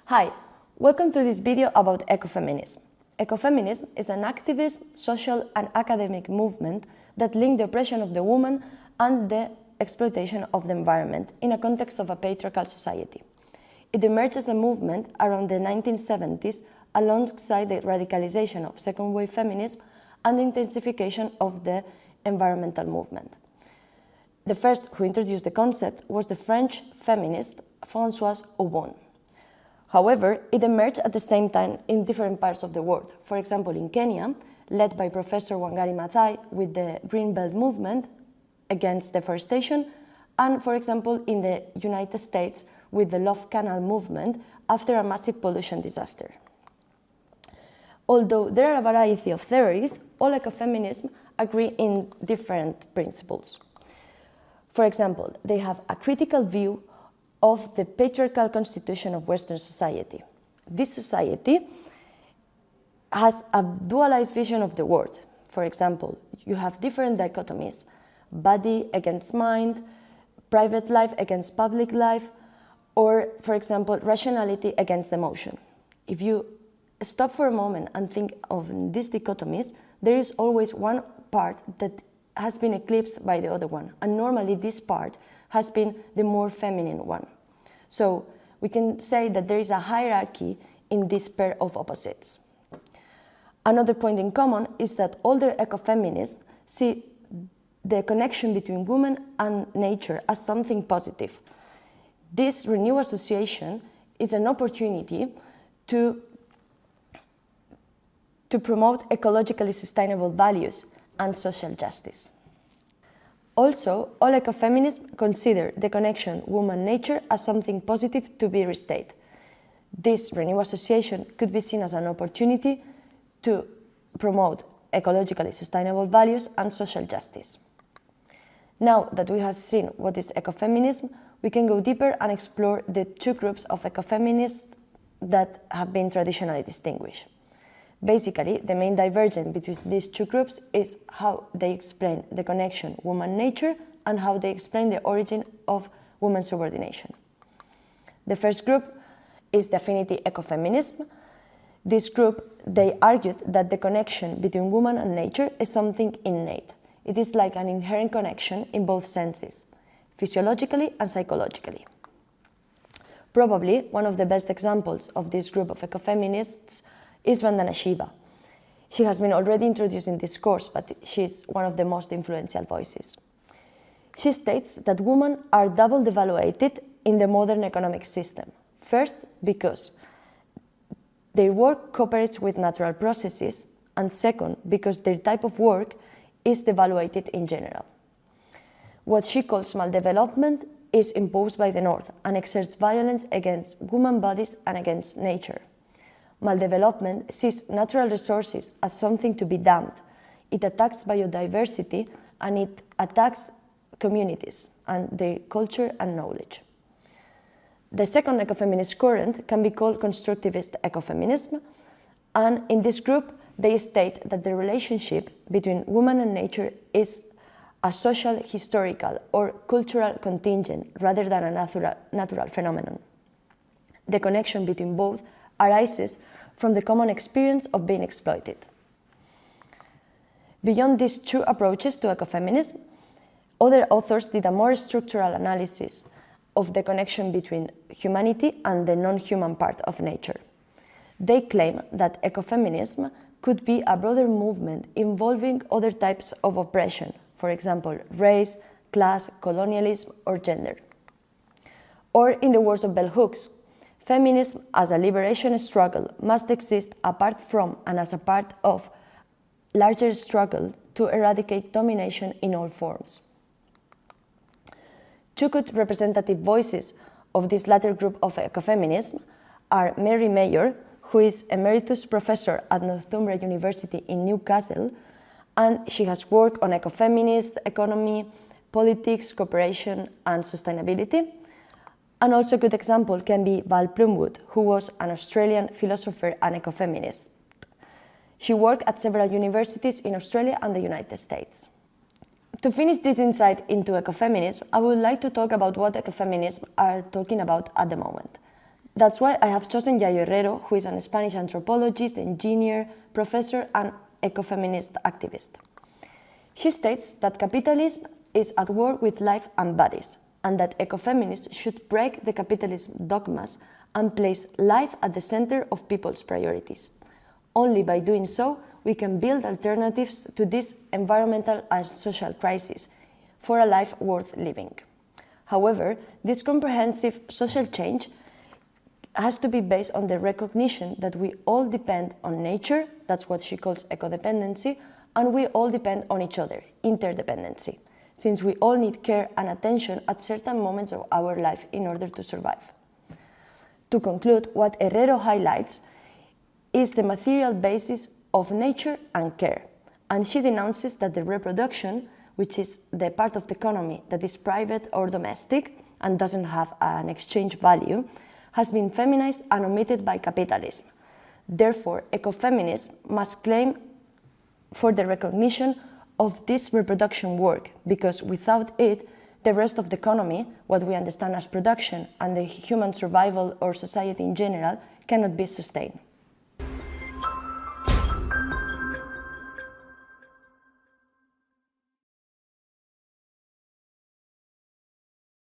Hi, welcome to this video about ecofeminism. Ecofeminism is an activist, social and academic movement that links the oppression of the woman and the exploitation of the environment in a context of a patriarchal society. It emerged as a movement around the 1970s alongside the radicalization of second-wave feminism and the intensification of the environmental movement. The first who introduced the concept was the French feminist Françoise Aubin. However, it emerged at the same time in different parts of the world. For example, in Kenya, led by Professor Wangari Maathai with the Green Belt movement against deforestation, and for example, in the United States with the Love Canal movement after a massive pollution disaster. Although there are a variety of theories, all ecofeminism agree in different principles. For example, they have a critical view of the patriarchal constitution of Western society. This society has a dualized vision of the world. For example, you have different dichotomies: body against mind, private life against public life, or, for example, rationality against emotion. If you stop for a moment and think of these dichotomies, there is always one part that has been eclipsed by the other one, and normally this part has been the more feminine one. So we can say that there is a hierarchy in this pair of opposites. Another point in common is that all the ecofeminists see the connection between woman and nature as something positive. This renewed association is an opportunity to promote ecologically sustainable values and social justice. Also, all ecofeminists consider the connection woman-nature as something positive to be restated. This renewed association could be seen as an opportunity to promote ecologically sustainable values and social justice. Now that we have seen what is ecofeminism, we can go deeper and explore the two groups of ecofeminists that have been traditionally distinguished. Basically, the main divergence between these two groups is how they explain the connection woman-nature and how they explain the origin of women's subordination. The first group is the affinity ecofeminism. This group, they argued that the connection between woman and nature is something innate. It is like an inherent connection in both senses, physiologically and psychologically. Probably one of the best examples of this group of ecofeminists is Vandana Shiva. She has been already introduced in this course, but she is one of the most influential voices. She states that women are double devaluated in the modern economic system. First, because their work cooperates with natural processes, and second, because their type of work is devaluated in general. What she calls maldevelopment is imposed by the North and exerts violence against women's bodies and against nature. Maldevelopment sees natural resources as something to be damned. It attacks biodiversity and it attacks communities and their culture and knowledge. The second ecofeminist current can be called constructivist ecofeminism, and in this group they state that the relationship between woman and nature is a social, historical or cultural contingent rather than a natural phenomenon. The connection between both arises from the common experience of being exploited. Beyond these two approaches to ecofeminism, other authors did a more structural analysis of the connection between humanity and the non-human part of nature. They claim that ecofeminism could be a broader movement involving other types of oppression, for example, race, class, colonialism, or gender. Or, in the words of bell hooks, feminism as a liberation struggle must exist apart from and as a part of larger struggle to eradicate domination in all forms. Two good representative voices of this latter group of ecofeminism are Mary Mayor, who is Emeritus Professor at Northumbria University in Newcastle, and she has worked on ecofeminist, economy, politics, cooperation, and sustainability. And also a good example can be Val Plumwood, who was an Australian philosopher and ecofeminist. She worked at several universities in Australia and the United States. To finish this insight into ecofeminism, I would like to talk about what ecofeminists are talking about at the moment. That's why I have chosen Yayo Herrero, who is a Spanish anthropologist, engineer, professor, and ecofeminist activist. She states that capitalism is at war with life and bodies, and that ecofeminists should break the capitalism dogmas and place life at the center of people's priorities. Only by doing so, we can build alternatives to this environmental and social crisis for a life worth living. However, this comprehensive social change has to be based on the recognition that we all depend on nature, that's what she calls ecodependency, and we all depend on each other, interdependency, since we all need care and attention at certain moments of our life in order to survive. To conclude, what Herrero highlights is the material basis of nature and care, and she denounces that the reproduction, which is the part of the economy that is private or domestic and doesn't have an exchange value, has been feminized and omitted by capitalism. Therefore, ecofeminism must claim for the recognition of this reproduction work, because without it, the rest of the economy, what we understand as production, and the human survival or society in general, cannot be sustained.